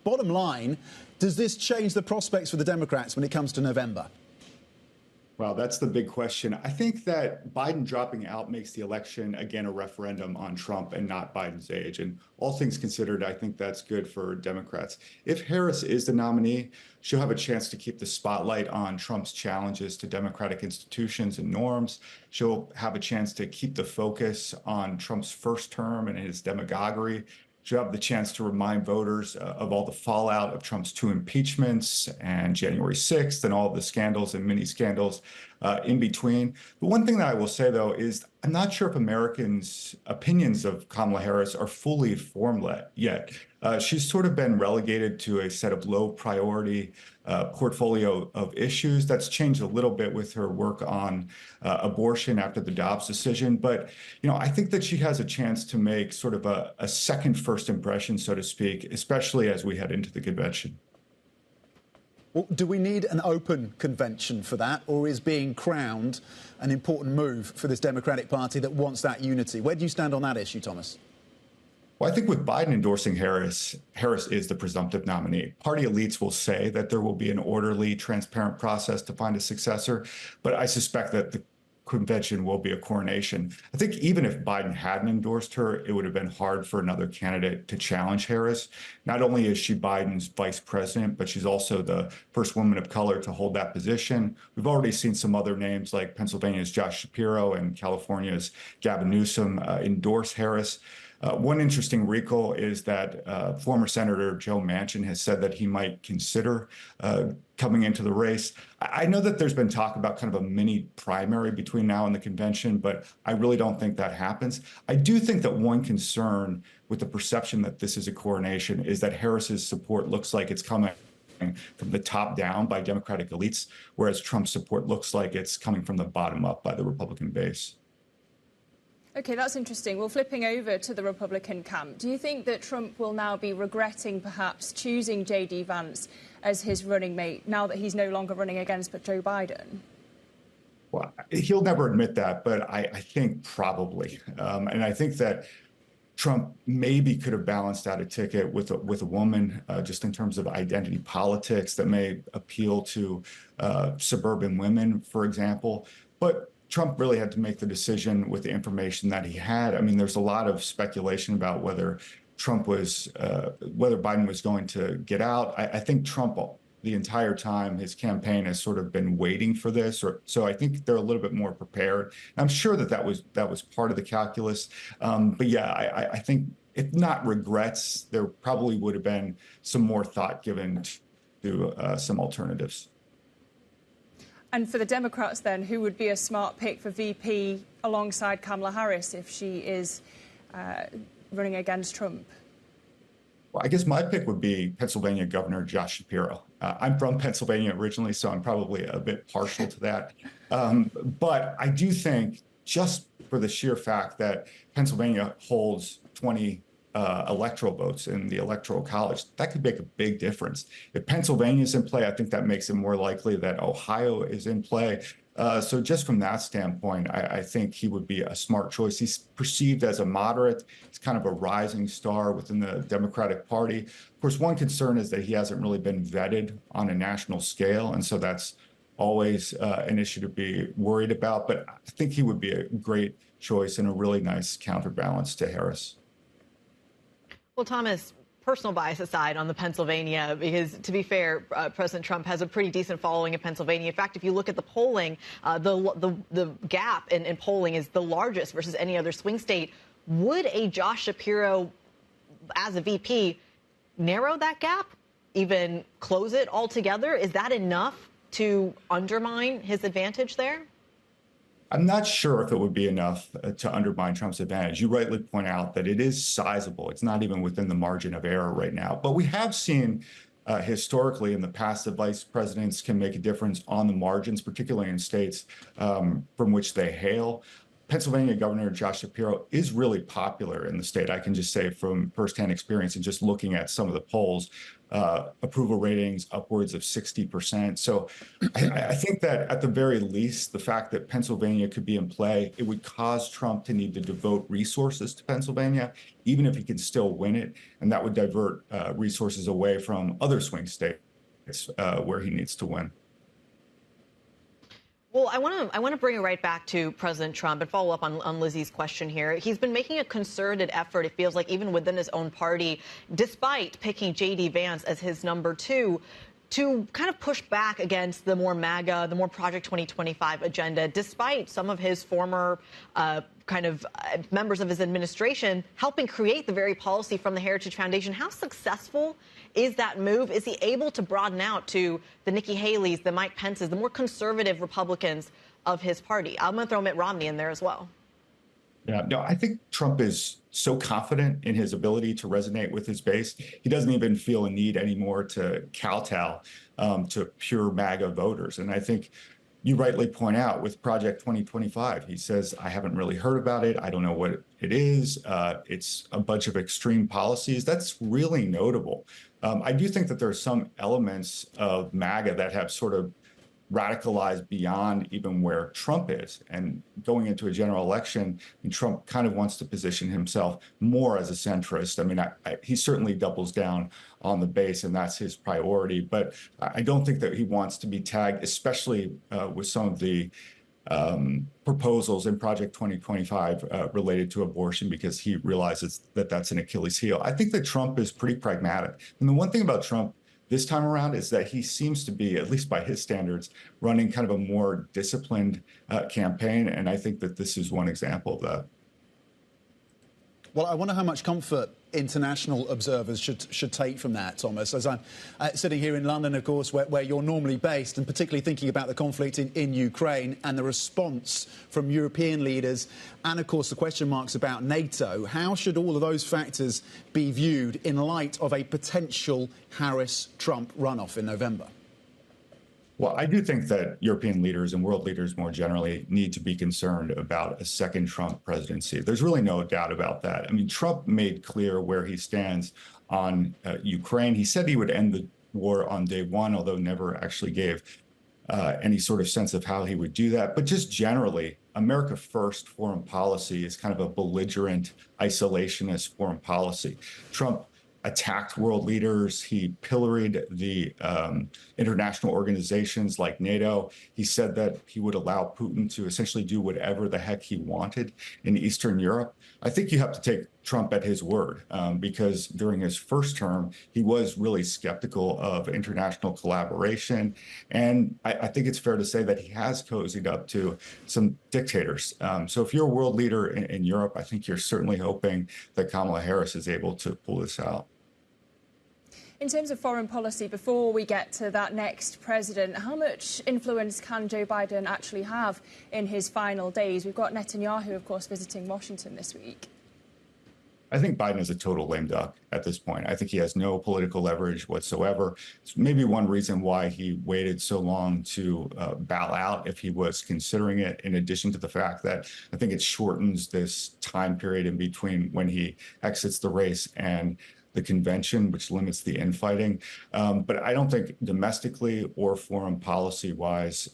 bottom line, does this change the prospects for the Democrats when it comes to November? Well, that's the big question. I think that Biden dropping out makes the election, again, a referendum on Trump and not Biden's age. And all things considered, I think that's good for Democrats. If Harris is the nominee, she'll have a chance to keep the spotlight on Trump's challenges to democratic institutions and norms. She'll have a chance to keep the focus on Trump's first term and his demagoguery. She'll have the chance to remind voters of all the fallout of Trump's 2 impeachments and January 6th and all of the scandals and mini scandals in between. The one thing that I will say, though, is I'm not sure if Americans' opinions of Kamala Harris are fully formed yet. She's sort of been relegated to a set of low priority portfolio of issues. That's changed a little bit with her work on abortion after the Dobbs decision. But, I think that she has a chance to make sort of a second first impression, so to speak, especially as we head into the convention. Well, do we need an open convention for that, or is being crowned an important move for this Democratic Party that wants that unity? Where do you stand on that issue, Thomas? Well, I think with Biden endorsing Harris, Harris is the presumptive nominee. Party elites will say that there will be an orderly, transparent process to find a successor, but I suspect that the convention will be a coronation. I think even if Biden hadn't endorsed her, it would have been hard for another candidate to challenge Harris. Not only is she Biden's vice president, but she's also the first woman of color to hold that position. We've already seen some other names like Pennsylvania's Josh Shapiro and California's Gavin Newsom endorse Harris. One interesting wrinkle is that former Senator Joe Manchin has said that he might consider coming into the race. I know that there's been talk about kind of a mini primary between now and the convention, but I really don't think that happens. I do think that one concern with the perception that this is a coronation is that Harris's support looks like it's coming from the top down by Democratic elites, whereas Trump's support looks like it's coming from the bottom up by the Republican base. OK, that's interesting. Well, flipping over to the Republican camp, do you think that Trump will now be regretting perhaps choosing J.D. Vance as his running mate now that he's no longer running against Joe Biden? Well, he'll never admit that, but I think probably. And I think that Trump maybe could have balanced out a ticket with a woman, just in terms of identity politics that may appeal to suburban women, for example. But Trump really had to make the decision with the information that he had. I mean, there's a lot of speculation about whether whether Biden was going to get out. I think Trump, the entire time, his campaign has sort of been waiting for this, so I think they're a little bit more prepared. I'm sure that was part of the calculus. But yeah, I think if not regrets, there probably would have been some more thought given to some alternatives. And for the Democrats, then, who would be a smart pick for VP alongside Kamala Harris if she is running against Trump? Well, I guess my pick would be Pennsylvania Governor Josh Shapiro. I'm from Pennsylvania originally, so I'm probably a bit partial to that. But I do think, just for the sheer fact that Pennsylvania holds 20 electoral votes in the Electoral College, that could make a big difference. If Pennsylvania is in play, I think that makes it more likely that Ohio is in play. So just from that standpoint, I think he would be a smart choice. He's perceived as a moderate. He's kind of a rising star within the Democratic Party. Of course, one concern is that he hasn't really been vetted on a national scale, and so that's always an issue to be worried about. But I think he would be a great choice and a really nice counterbalance to Harris. Well, Thomas, personal bias aside on the Pennsylvania, because to be fair, President Trump has a pretty decent following in Pennsylvania. In fact, if you look at the polling, the gap in polling is the largest versus any other swing state. Would a Josh Shapiro as a VP narrow that gap, even close it altogether? Is that enough to undermine his advantage there? I'm not sure if it would be enough to undermine Trump's advantage. You rightly point out that it is sizable. It's not even within the margin of error right now. But we have seen historically in the past that vice presidents can make a difference on the margins, particularly in states from which they hail. Pennsylvania Governor Josh Shapiro is really popular in the state. I can just say from firsthand experience and just looking at some of the polls, approval ratings upwards of 60%. So I think that at the very least, the fact that Pennsylvania could be in play, it would cause Trump to need to devote resources to Pennsylvania, even if he can still win it. And that would divert resources away from other swing states where he needs to win. Well, I want to bring it right back to President Trump and follow up on Lizzie's question here. He's been making a concerted effort, it feels like, even within his own party, despite picking J.D. Vance as his number two, to kind of push back against the more MAGA, the more Project 2025 agenda, despite some of his former members of his administration helping create the very policy from the Heritage Foundation. How successful is that move? Is he able to broaden out to the Nikki Haley's, the Mike Pence's, the more conservative Republicans of his party? I'm going to throw Mitt Romney in there as well. Yeah, no, I think Trump is so confident in his ability to resonate with his base. He doesn't even feel a need anymore to kowtow to pure MAGA voters. And I think you rightly point out with Project 2025, he says, I haven't really heard about it. I don't know what it is. It's a bunch of extreme policies. That's really notable. I do think that there are some elements of MAGA that have sort of radicalized beyond even where Trump is. And going into a general election, Trump kind of wants to position himself more as a centrist. I mean, he certainly doubles down on the base, and that's his priority. But I don't think that he wants to be tagged, especially with some of the proposals in Project 2025 related to abortion, because he realizes that that's an Achilles heel. I think that Trump is pretty pragmatic. And the one thing about Trump this time around is that he seems to be, at least by his standards, running kind of a more disciplined campaign. And I think that this is one example of that. Well, I wonder how much comfort international observers should take from that, Thomas. As I'm sitting here in London, of course, where you're normally based, and particularly thinking about the conflict in Ukraine and the response from European leaders, and, of course, the question marks about NATO, how should all of those factors be viewed in light of a potential Harris-Trump runoff in November? Well, I do think that European leaders and world leaders more generally need to be concerned about a second Trump presidency. There's really no doubt about that. I mean, Trump made clear where he stands on Ukraine. He said he would end the war on day one, although never actually gave any sort of sense of how he would do that. But just generally, America First foreign policy is kind of a belligerent, isolationist foreign policy. Trump attacked world leaders. He pilloried the international organizations like NATO. He said that he would allow Putin to essentially do whatever the heck he wanted in Eastern Europe. I think you have to take Trump at his word, because during his first term, he was really skeptical of international collaboration. And I think it's fair to say that he has cozied up to some dictators. So if you're a world leader in Europe, I think you're certainly hoping that Kamala Harris is able to pull this out. In terms of foreign policy, before we get to that next president, how much influence can Joe Biden actually have in his final days? We've got Netanyahu, of course, visiting Washington this week. I think Biden is a total lame duck at this point. I think he has no political leverage whatsoever. It's maybe one reason why he waited so long to bow out if he was considering it, in addition to the fact that I think it shortens this time period in between when he exits the race and the convention, which limits the infighting. But I don't think domestically or foreign policy-wise,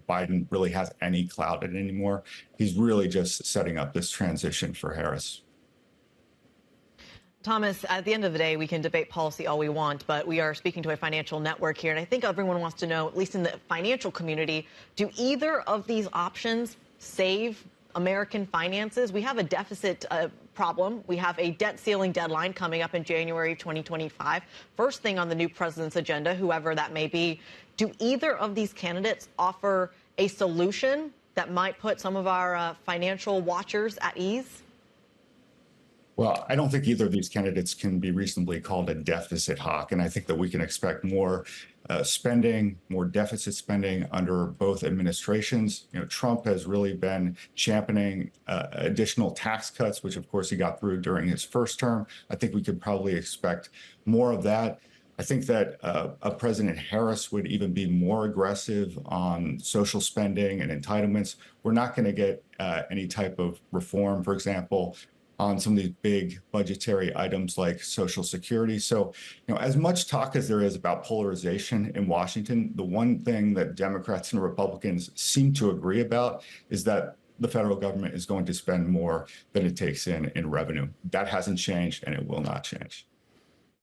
Biden really has any clout in it anymore. He's really just setting up this transition for Harris. Thomas, at the end of the day, we can debate policy all we want, but we are speaking to a financial network here, and I think everyone wants to know, at least in the financial community, do either of these options save American finances? We have a deficit problem. We have a debt ceiling deadline coming up in January of 2025. First thing on the new president's agenda, whoever that may be. Do either of these candidates offer a solution that might put some of our financial watchers at ease? Well, I don't think either of these candidates can be reasonably called a deficit hawk. And I think that we can expect more spending, more deficit spending under both administrations. You know, Trump has really been championing additional tax cuts, which, of course, he got through during his first term. I think we could probably expect more of that. I I think that a President Harris would even be more aggressive on social spending and entitlements. We're not going to get any type of reform, for example, on some of these big budgetary items like Social Security. So, as much talk as there is about polarization in Washington, the one thing that Democrats and Republicans seem to agree about is that the federal government is going to spend more than it takes in revenue. That hasn't changed, and it will not change.